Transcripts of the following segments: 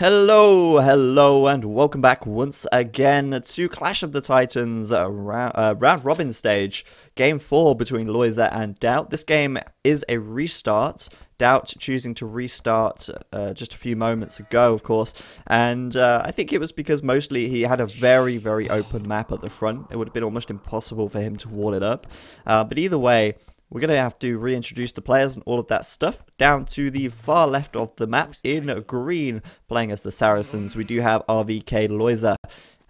Hello, and welcome back once again to Clash of the Titans round robin stage, Game 4 between Lojza and DauT. This game is a restart, DauT choosing to restart just a few moments ago, of course, and I think it was because mostly he had a very open map at the front. It would have been almost impossible for him to wall it up, but either way, we're going to have to reintroduce the players and all of that stuff. Down to the far left of the map in green, playing as the Saracens, we do have RVK Lojza.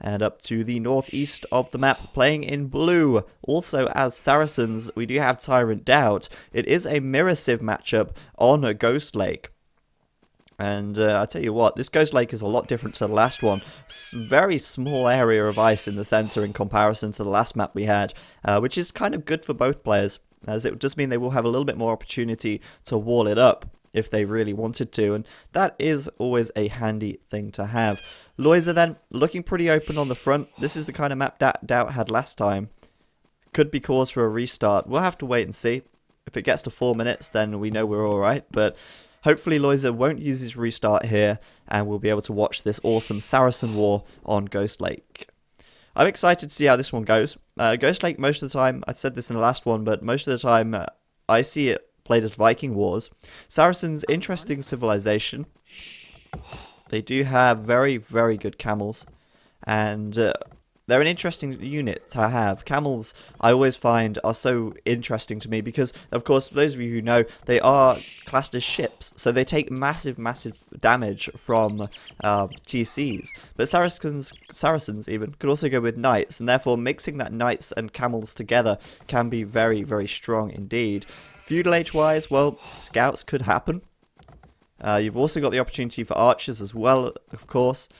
And up to the northeast of the map, playing in blue, also as Saracens, we do have Tyrant DauT. It is a mirror civ matchup on a Ghost Lake. And I tell you what, this Ghost Lake is a lot different to the last one. Very small area of ice in the center in comparison to the last map we had, which is kind of good for both players, as it would just mean they will have a little bit more opportunity to wall it up if they really wanted to, and that is always a handy thing to have. Lojza then, looking pretty open on the front. This is the kind of map that DauT had last time. Could be cause for a restart. We'll have to wait and see. If it gets to 4 minutes, then we know we're alright, but hopefully Lojza won't use his restart here, and we'll be able to watch this awesome Saracen war on Ghost Lake. I'm excited to see how this one goes. Ghost Lake, most of the time, I said this in the last one, but most of the time I see it played as Viking Wars. Saracens, interesting civilization. They do have very good camels, and they're an interesting unit to have. Camels, I always find, are so interesting to me because, of course, for those of you who know, they are classed as ships, so they take massive damage from TCs. But Saracens even could also go with knights, and therefore mixing that knights and camels together can be very strong indeed. Feudal age-wise, well, scouts could happen. You've also got the opportunity for archers as well, of course.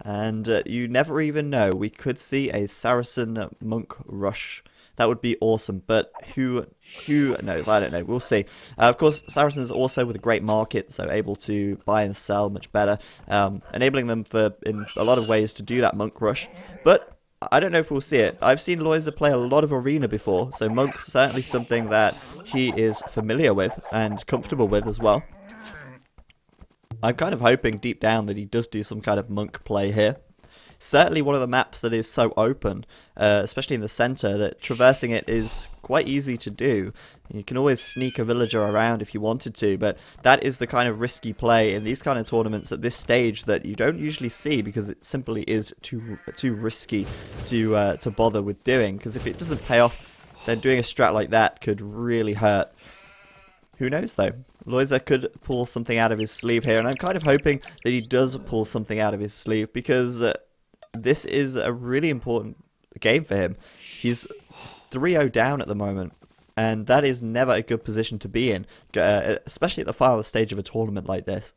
And you never even know. We could see a Saracen monk rush. That would be awesome. But who knows? I don't know. We'll see. Of course, Saracens also with a great market, so able to buy and sell much better, enabling them in a lot of ways to do that monk rush. But I don't know if we'll see it. I've seen Lojza play a lot of arena before, so monk's certainly something that he is familiar with and comfortable with as well. I'm kind of hoping deep down that he does do some kind of monk play here. Certainly one of the maps that is so open, especially in the center, that traversing it is quite easy to do. You can always sneak a villager around if you wanted to, but that is the kind of risky play in these kind of tournaments at this stage that you don't usually see because it simply is too risky to bother with doing. Because if it doesn't pay off, then doing a strat like that could really hurt. Who knows though? Lojza could pull something out of his sleeve here, and I'm kind of hoping that he does pull something out of his sleeve because this is a really important game for him. He's 3-0 down at the moment, and that is never a good position to be in, especially at the final stage of a tournament like this.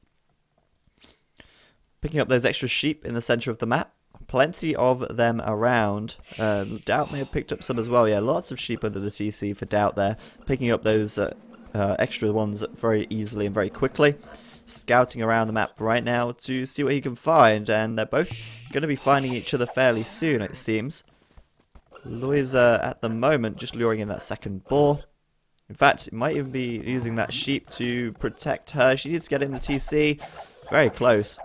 Picking up those extra sheep in the center of the map. Plenty of them around. DauT may have picked up some as well. Yeah, lots of sheep under the TC for DauT there. Picking up those extra ones very easily and very quickly. Scouting around the map right now to see what he can find, and they're both going to be finding each other fairly soon, it seems. Lojza at the moment just luring in that second boar. In fact, it might even be using that sheep to protect her. She needs to get in the TC. Very close.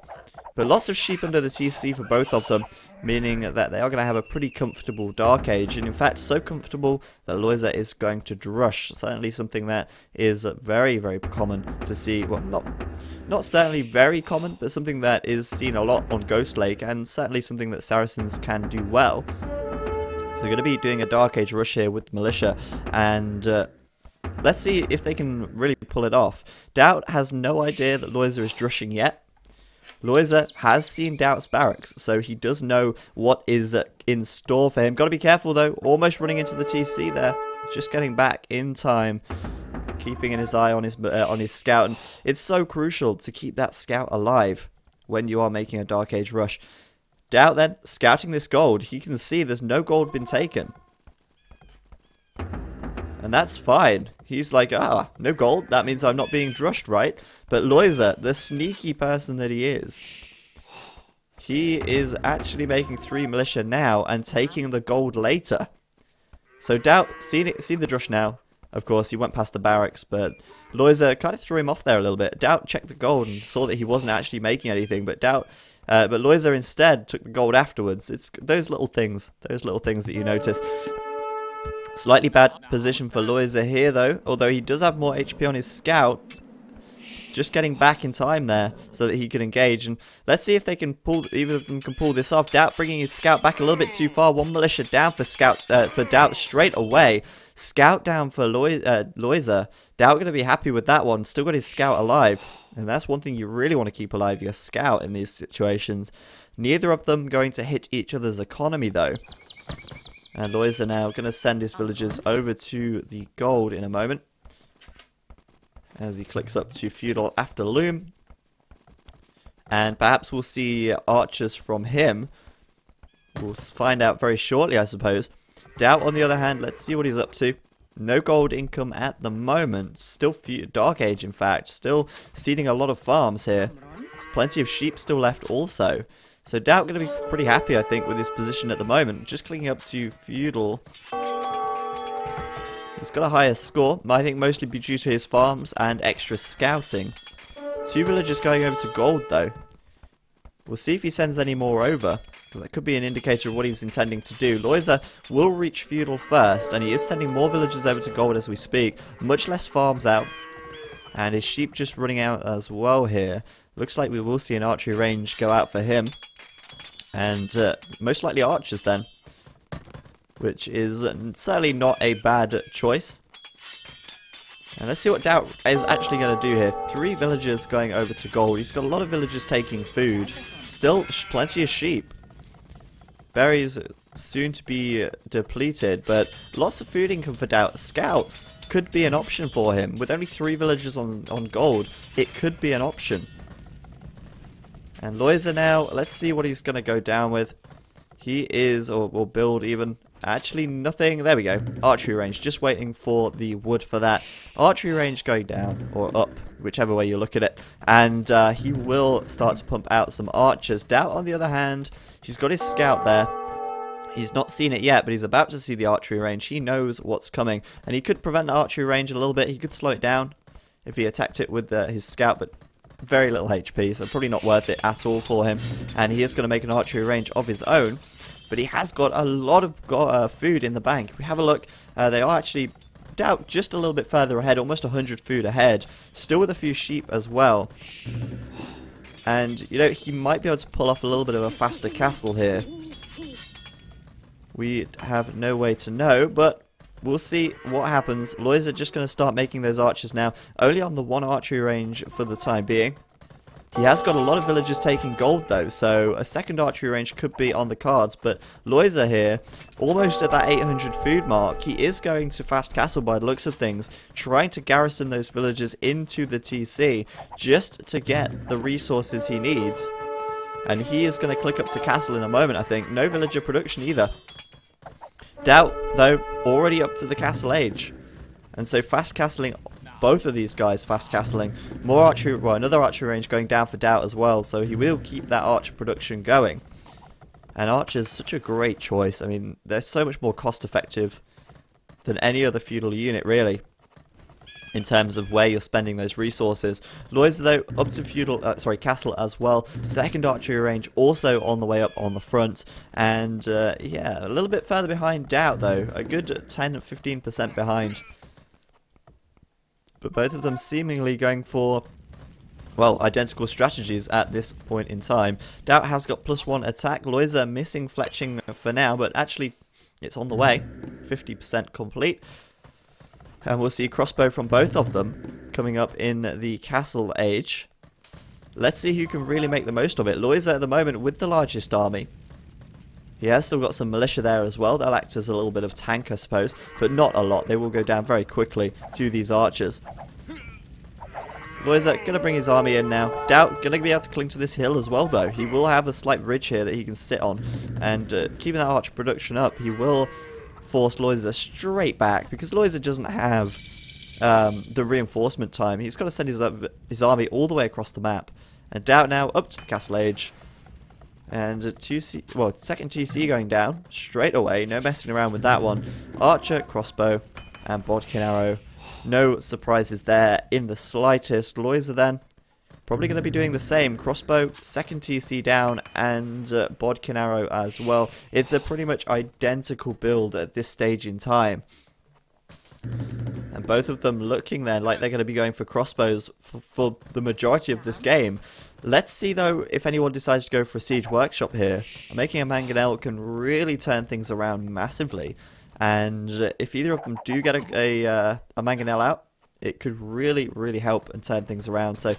But lots of sheep under the TC for both of them, meaning that they are going to have a pretty comfortable Dark Age, and in fact so comfortable that Lojza is going to drush. Certainly something that is very common to see. Well, not certainly very common, but something that is seen a lot on Ghost Lake, and certainly something that Saracens can do well. So we're going to be doing a Dark Age rush here with Militia, and let's see if they can really pull it off. DauT has no idea that Lojza is drushing yet. Lojza has seen DauT's barracks, so he does know what is in store for him. Got to be careful though, almost running into the TC there. Just getting back in time, keeping his eye on his scout, and it's so crucial to keep that scout alive when you are making a Dark Age rush. DauT then, scouting this gold, he can see there's no gold been taken. And that's fine. He's like, no gold, that means I'm not being drushed, right? But Lojza, the sneaky person that he is actually making 3 militia now and taking the gold later. So DauT, seen the drush now. Of course, he went past the barracks, but Lojza kind of threw him off there a little bit. DauT checked the gold and saw that he wasn't actually making anything, but Lojza instead took the gold afterwards. It's those little things that you notice. Slightly bad position for Lojza here though, although he does have more HP on his scout. Just getting back in time there so that he can engage, and let's see if they can either of them can pull this off. DauT bringing his scout back a little bit too far. One militia down for DauT straight away. Scout down for Lojza. DauT going to be happy with that one. Still got his scout alive, and that's one thing you really want to keep alive, your scout in these situations. Neither of them going to hit each other's economy though. And Lojza now going to send his villagers over to the gold in a moment, as he clicks up to feudal after loom. And perhaps we'll see archers from him. We'll find out very shortly, I suppose. DauT, on the other hand, let's see what he's up to. No gold income at the moment. Still Dark Age, in fact. Still seeding a lot of farms here. Plenty of sheep still left also. So DauT going to be pretty happy, I think, with his position at the moment. Just clicking up to feudal. He's got a higher score, I think mostly be due to his farms and extra scouting. 2 villagers going over to gold though. We'll see if he sends any more over, because that could be an indicator of what he's intending to do. Lojza will reach feudal first, and he is sending more villagers over to gold as we speak. Much less farms out, and his sheep just running out as well here. Looks like we will see an archery range go out for him, and most likely archers then, which is certainly not a bad choice. And let's see what DauT is actually going to do here. 3 villagers going over to gold. He's got a lot of villagers taking food. Still plenty of sheep. Berries soon to be depleted, but lots of food income for DauT. Scouts could be an option for him. With only 3 villagers on gold, it could be an option. And Lojza now, let's see what he's going to go down with. He is, or will build even. Actually, nothing. There we go. Archery range. Just waiting for the wood for that. Archery range going down, or up, whichever way you look at it. And he will start to pump out some archers. DauT, on the other hand, he's got his scout there. He's not seen it yet, but he's about to see the archery range. He knows what's coming. And he could prevent the archery range a little bit. He could slow it down if he attacked it with his scout, but very little HP, so probably not worth it at all for him. And he is going to make an archery range of his own. But he has got a lot of food in the bank. If we have a look, they are actually DauT just a little bit further ahead, almost 100 food ahead. Still with a few sheep as well. And, you know, he might be able to pull off a little bit of a faster castle here. We have no way to know, but we'll see what happens. Lojza just going to start making those archers now. Only on the 1 archery range for the time being. He has got a lot of villagers taking gold though, so a second archery range could be on the cards, but Lojza here, almost at that 800 food mark, he is going to fast castle by the looks of things, trying to garrison those villagers into the TC, just to get the resources he needs. And he is going to click up to castle in a moment, I think. No villager production either. DauT, though, already up to the castle age. And so fast castling, both of these guys fast castling. More archery, well, another archery range going down for DauT as well, so he will keep that archer production going. And archer's such a great choice. I mean, they're so much more cost effective than any other feudal unit, really, in terms of where you're spending those resources. Lojza, though, up to feudal, castle as well. Second archery range also on the way up on the front. And, yeah, a little bit further behind DauT, though. A good 10-15% behind. But both of them seemingly going for, well, identical strategies at this point in time. DauT has got +1 attack. Lojza missing fletching for now, but actually it's on the way. 50% complete. And we'll see crossbow from both of them coming up in the castle age. Let's see who can really make the most of it. Lojza at the moment with the largest army. He has still got some militia there as well. They'll act as a little bit of tank, I suppose, but not a lot. They will go down very quickly to these archers. Lojza going to bring his army in now. DauT going to be able to cling to this hill as well, though. He will have a slight ridge here that he can sit on. And keeping that archer production up, he will force Lojza straight back, because Lojza doesn't have the reinforcement time. He's got to send his army all the way across the map. And DauT now up to the castle age. And second TC going down straight away. No messing around with that one. Archer, crossbow, and bodkin arrow No surprises there in the slightest. Lojza then probably going to be doing the same. Crossbow, second TC down, and Bodkin arrow as well. It's a pretty much identical build at this stage in time. And both of them looking there like they're going to be going for crossbows for the majority of this game. Let's see, though, if anyone decides to go for a siege workshop here. Making a mangonel can really turn things around massively. And if either of them do get a mangonel out, it could really, really help and turn things around. So,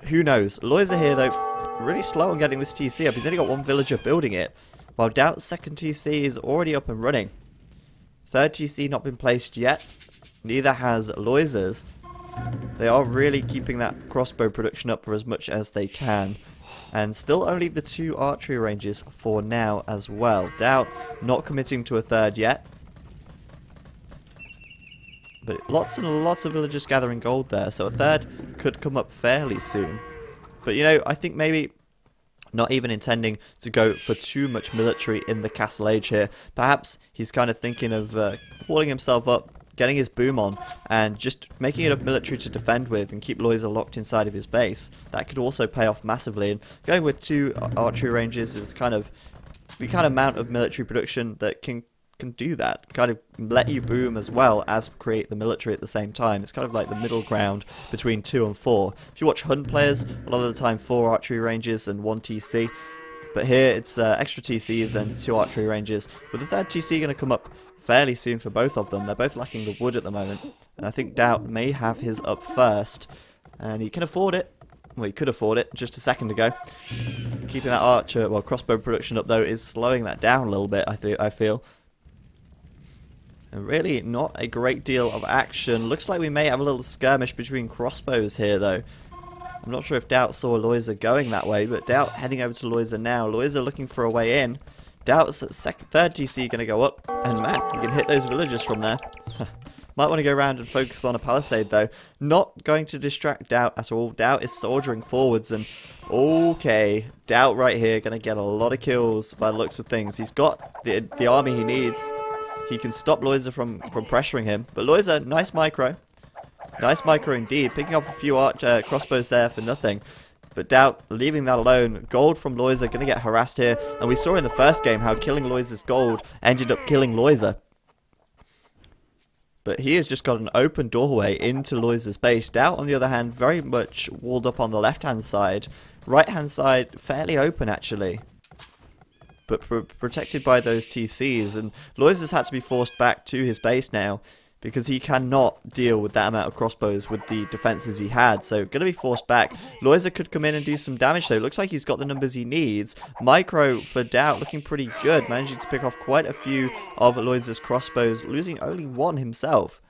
who knows? Lojza here, though, really slow on getting this TC up. He's only got one villager building it, while DauT's second TC is already up and running. Third TC not been placed yet. Neither has Lojza's. They are really keeping that crossbow production up for as much as they can. And still only the 2 archery ranges for now as well. DauT not committing to a third yet. But lots and lots of villagers gathering gold there. So a third could come up fairly soon. But, you know, I think maybe not even intending to go for too much military in the castle age here. Perhaps he's kind of thinking of pulling himself up, getting his boom on, and just making enough military to defend with and keep Lojza locked inside of his base. That could also pay off massively. And going with 2 archery ranges is the kind of amount of military production that can do that. Kind of let you boom as well as create the military at the same time. It's kind of like the middle ground between 2 and 4. If you watch hunt players, a lot of the time 4 archery ranges and 1 TC. But here it's extra TCs and 2 archery ranges, with the third TC going to come up fairly soon for both of them. They're both lacking the wood at the moment, and I think DauT may have his up first, and he can afford it. Well, he could afford it just a second ago. Keeping that crossbow production up, though, is slowing that down a little bit, I feel. And really not a great deal of action. Looks like we may have a little skirmish between crossbows here, though. I'm not sure if DauT saw Lojza going that way, but DauT heading over to Lojza now. Lojza looking for a way in. DauT's third TC going to go up, and man, you can hit those villagers from there. Might want to go around and focus on a palisade, though. Not going to distract DauT at all. DauT is soldiering forwards, and okay, DauT right here going to get a lot of kills by the looks of things. He's got the army he needs. He can stop Lojza from pressuring him, but Lojza, nice micro. Nice micro indeed, picking off a few crossbows there for nothing. But DauT leaving that alone. Gold from Lojza going to get harassed here. And we saw in the first game how killing Lojza's gold ended up killing Lojza. But he has just got an open doorway into Lojza's base. DauT, on the other hand, very much walled up on the left-hand side. Right-hand side, fairly open actually. But protected by those TCs. And Lojza's had to be forced back to his base now, because he cannot deal with that amount of crossbows with the defenses he had. So, going to be forced back. Lojza could come in and do some damage, though. Looks like he's got the numbers he needs. Micro for DauT looking pretty good. Managing to pick off quite a few of Lojza's crossbows, losing only 1 himself.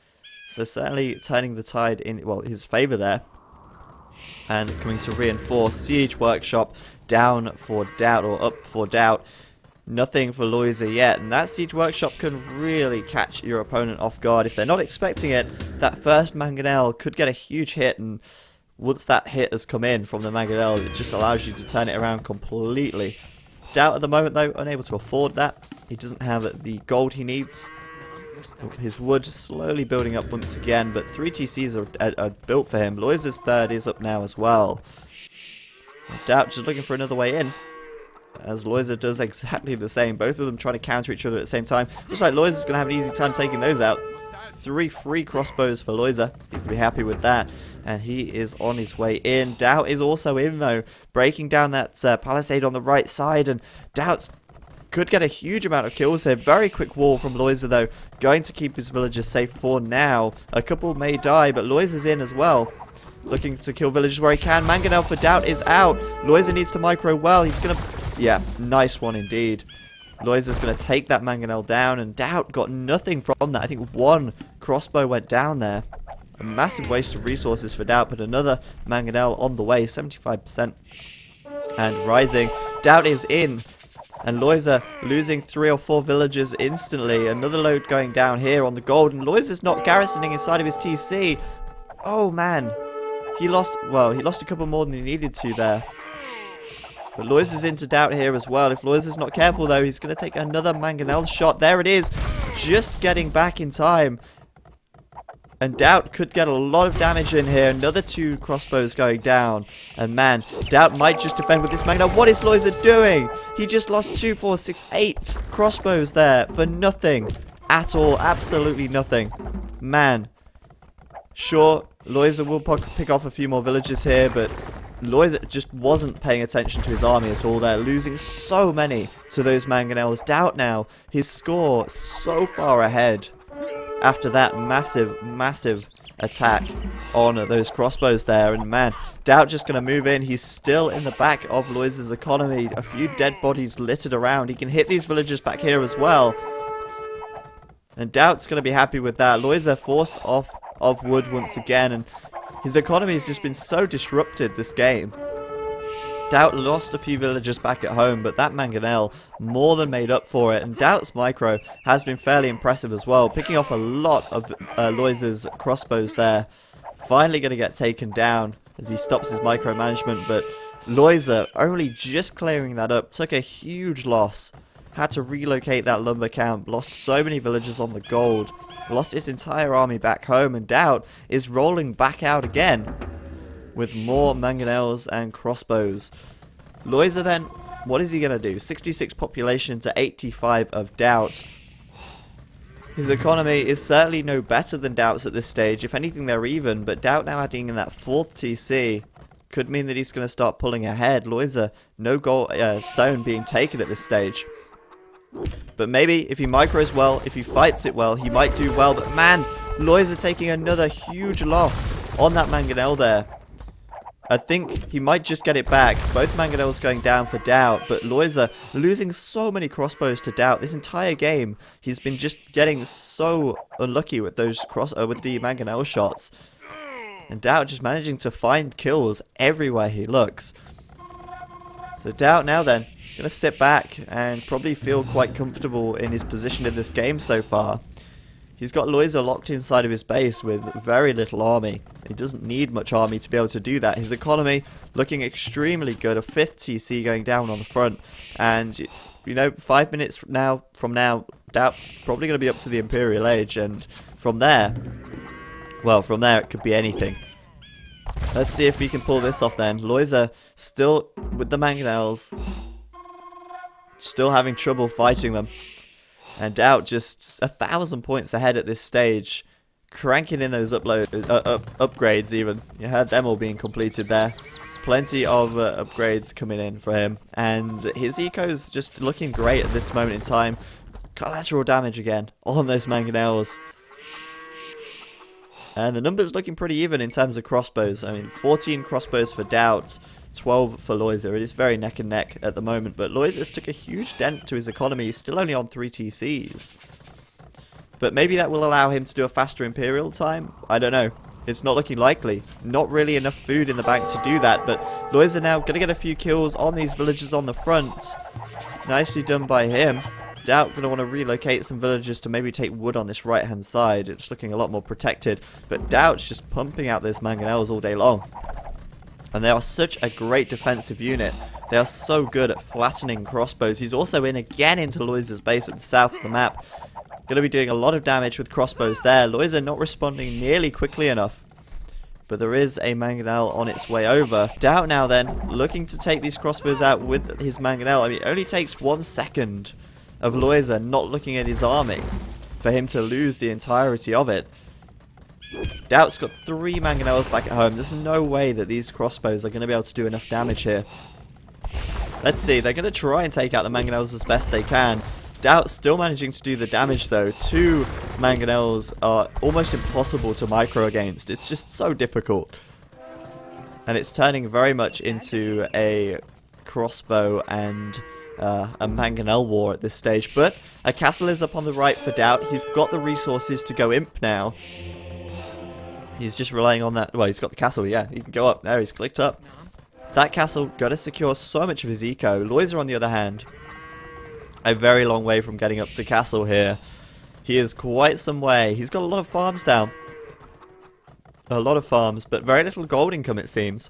So, certainly turning the tide in, well, his favour there. And coming to reinforce. Siege Workshop down for DauT, or up for DauT. Nothing for Lojza yet, and that Siege Workshop can really catch your opponent off guard. If they're not expecting it, that first mangonel could get a huge hit, and once that hit has come in from the mangonel, it just allows you to turn it around completely. DauT at the moment, though, unable to afford that. He doesn't have the gold he needs. His wood slowly building up once again, but 3 TCs are built for him. Lojza's third is up now as well. DauT just looking for another way in, as Lojza does exactly the same. Both of them trying to counter each other at the same time. Looks like Lojza's going to have an easy time taking those out. 3 free crossbows for Lojza. He's going to be happy with that. And he is on his way in. DauT is also in, though. Breaking down that palisade on the right side. And DauT could get a huge amount of kills here. Very quick wall from Lojza, though. Going to keep his villagers safe for now. A couple may die, but Lojza's in as well. Looking to kill villagers where he can. Mangonel for DauT is out. Lojza needs to micro well. He's going to... Yeah, nice one indeed. Lojza's going to take that mangonel down, and DauT got nothing from that. I think 1 crossbow went down there. A massive waste of resources for DauT, but another mangonel on the way, 75%. And rising. DauT is in, and Lojza losing 3 or 4 villagers instantly. Another load going down here on the gold, and Lojza's not garrisoning inside of his TC. Oh man, he lost a couple more than he needed to there. But Lojza's into DauT here as well. If Lojza's not careful, though, he's going to take another mangonel shot. There it is. Just getting back in time. And DauT could get a lot of damage in here. Another 2 crossbows going down. And man, DauT might just defend with this Mangonel. What is Lojza doing? He just lost 2, 4, 6, 8 crossbows there for nothing at all. Absolutely nothing. Man. Sure, Lojza will pick off a few more villages here, but Lojza just wasn't paying attention to his army at all. They're losing so many to those Mangonels. DauT now, his score so far ahead. After that massive attack on those crossbows there. And man, DauT just going to move in. He's still in the back of Lojza's economy. A few dead bodies littered around. He can hit these villagers back here as well. And DauT's going to be happy with that. Lojza forced off of wood once again. And his economy has just been so disrupted this game. DauT lost a few villagers back at home, but that Mangonel more than made up for it. And DauT's micro has been fairly impressive as well, picking off a lot of Lojza's crossbows there. Finally going to get taken down as he stops his micromanagement, but Lojza only just clearing that up, took a huge loss. Had to relocate that lumber camp, lost so many villagers on the gold, lost his entire army back home, and DauT is rolling back out again with more Mangonels and crossbows. Lojza then, what is he going to do? 66 population to 85 of DauT. His economy is certainly no better than DauT's at this stage. If anything, they're even, but DauT now adding in that 4th TC could mean that he's going to start pulling ahead. Lojza, no gold, stone being taken at this stage. But maybe if he micros well, if he fights it well, he might do well. But man, Lojza taking another huge loss on that Mangonel there. I think he might just get it back. Both Mangonels going down for DauT, but Lojza losing so many crossbows to DauT. This entire game, he's been just getting so unlucky with those with the Mangonel shots. And DauT just managing to find kills everywhere he looks. So DauT now then, going to sit back and probably feel quite comfortable in his position in this game so far. He's got Lojza locked inside of his base with very little army. He doesn't need much army to be able to do that. His economy looking extremely good. A 5th TC going down on the front. And, you know, 5 minutes from now, DauT probably going to be up to the Imperial Age. And from there, well, from there it could be anything. Let's see if we can pull this off then. Lojza still with the Mangonels. Still having trouble fighting them. And DauT just 1,000 points ahead at this stage. Cranking in those upgrades even. You heard them all being completed there. Plenty of upgrades coming in for him. And his eco's just looking great at this moment in time. Collateral damage again on those Mangonels. And the numbers looking pretty even in terms of crossbows. I mean, 14 crossbows for DauT. 12 for Lojza. It is very neck and neck at the moment, but Lojza's took a huge dent to his economy. He's still only on 3 TCs. But maybe that will allow him to do a faster Imperial time? I don't know. It's not looking likely. Not really enough food in the bank to do that, but Lojza now going to get a few kills on these villagers on the front. Nicely done by him. DauT going to want to relocate some villagers to maybe take wood on this right-hand side. It's looking a lot more protected, but DauT's just pumping out those Mangonels all day long. And they are such a great defensive unit. They are so good at flattening crossbows. He's also in again into Lojza's base at the south of the map. Going to be doing a lot of damage with crossbows there. Lojza not responding nearly quickly enough. But there is a Mangonel on its way over. DauT now then, looking to take these crossbows out with his Mangonel. I mean, it only takes 1 second of Lojza not looking at his army for him to lose the entirety of it. DauT's got 3 Mangonels back at home. There's no way that these crossbows are going to be able to do enough damage here. Let's see. They're going to try and take out the Mangonels as best they can. DauT's still managing to do the damage though. 2 Mangonels are almost impossible to micro against. It's just so difficult. And it's turning very much into a crossbow and a Mangonel war at this stage. But a castle is up on the right for DauT. He's got the resources to go imp now. He's just relying on that. Well, he's got the castle, yeah. He can go up there. He's clicked up. That castle got to secure so much of his eco. Lojza, on the other hand, a very long way from getting up to castle here. He is quite some way. He's got a lot of farms down. A lot of farms, but very little gold income, it seems.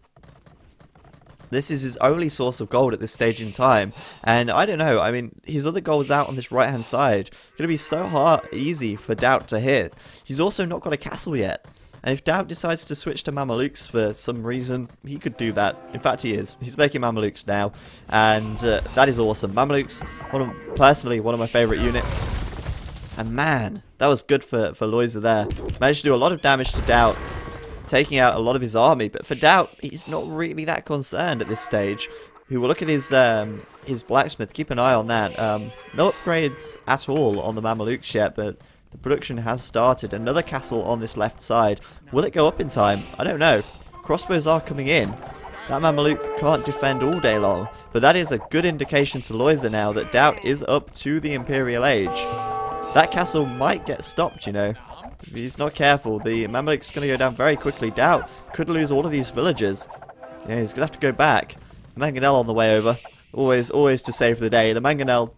This is his only source of gold at this stage in time, and I don't know, I mean, his other gold's out on this right-hand side. It's going to be so easy for DauT to hit. He's also not got a castle yet, and if DauT decides to switch to Mamelukes for some reason, he could do that. In fact, he is. He's making Mamelukes now, and that is awesome. Mamelukes, personally, one of my favourite units. And man, that was good for Lojza there. Managed to do a lot of damage to DauT, taking out a lot of his army, but for DauT, he's not really that concerned at this stage. We will look at his blacksmith, keep an eye on that. No upgrades at all on the Mamelukes yet, but the production has started. Another castle on this left side. Will it go up in time? I don't know. Crossbows are coming in. That Mameluke can't defend all day long, but that is a good indication to Lojza now that DauT is up to the Imperial Age. That castle might get stopped, you know. If he's not careful, the Mameluke's going to go down very quickly. DauT could lose all of these villagers. Yeah, he's going to have to go back. Mangonel on the way over. Always to save the day. The Mangonel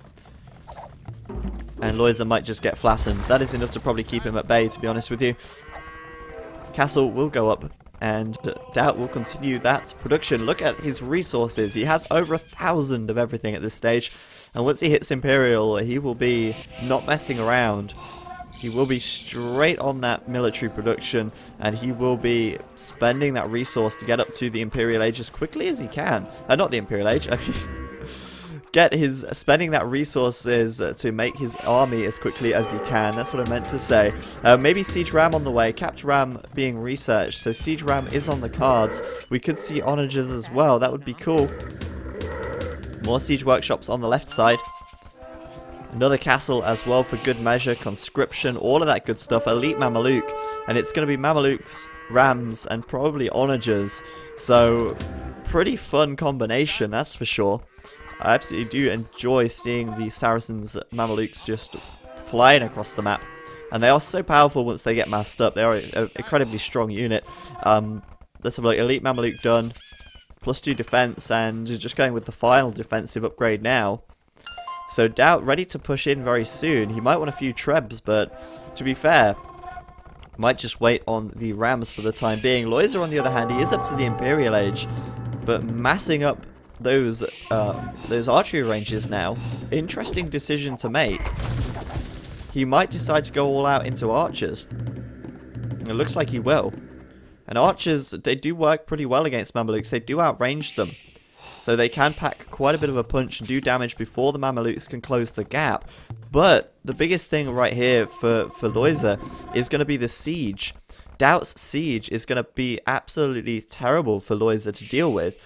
and Lojza might just get flattened. That is enough to probably keep him at bay, to be honest with you. Castle will go up, and DauT will continue that production. Look at his resources. He has over 1,000 of everything at this stage. And once he hits Imperial, he will be not messing around. He will be straight on that military production, and he will be spending that resource to get up to the Imperial Age as quickly as he can. Not the Imperial Age. Spending that resources to make his army as quickly as he can. That's what I meant to say. Maybe Siege Ram on the way. Capt Ram being researched, so Siege Ram is on the cards. We could see onagers as well. That would be cool. More siege workshops on the left side. Another castle as well for good measure, conscription, all of that good stuff. Elite Mameluke, and it's going to be Mamelukes, Rams, and probably onagers. So, pretty fun combination, that's for sure. I absolutely do enjoy seeing the Saracens Mamelukes just flying across the map. And they are so powerful once they get massed up. They are an incredibly strong unit. Let's have a look. Elite Mameluke done. +2 defense, and just going with the final defensive upgrade now. So DauT ready to push in very soon. He might want a few trebs, but to be fair, might just wait on the Rams for the time being. Lojza, on the other hand, he is up to the Imperial Age, but massing up those archery ranges now. Interesting decision to make. He might decide to go all out into archers. It looks like he will. And archers, they do work pretty well against Mamelukes. They do outrange them. So they can pack quite a bit of a punch and do damage before the Mamelukes can close the gap. But the biggest thing right here for Lojza is going to be the siege. DauT's siege is going to be absolutely terrible for Lojza to deal with.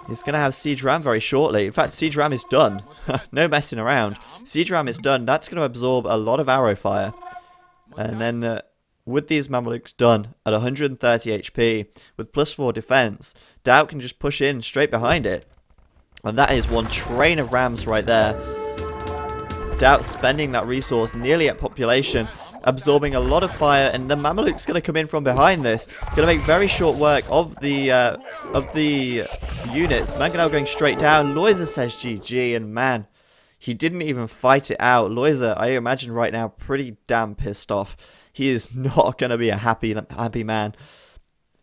He's going to have Siege Ram very shortly. In fact, Siege Ram is done. No messing around. Siege Ram is done. That's going to absorb a lot of arrow fire. And then with these Mamelukes done at 130 HP with +4 defense, DauT can just push in straight behind it. And that is one train of Rams right there. DauT spending that resource nearly at population, absorbing a lot of fire, and the Mameluke's going to come in from behind this. Going to make very short work of the units. Mangonel going straight down. Lojza says GG, and man, he didn't even fight it out. Lojza, I imagine right now, pretty damn pissed off. He is not going to be a happy man.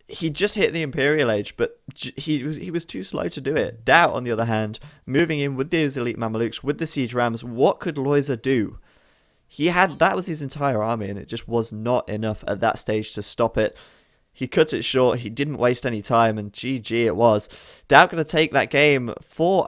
He just hit the Imperial Age, but he was too slow to do it. DauT, on the other hand, moving in with those elite Mamelukes, with the Siege Rams, what could Lojza do? That was his entire army, and it just was not enough at that stage to stop it. He cut it short, he didn't waste any time, and GG it was. DauT going to take that game 4-0.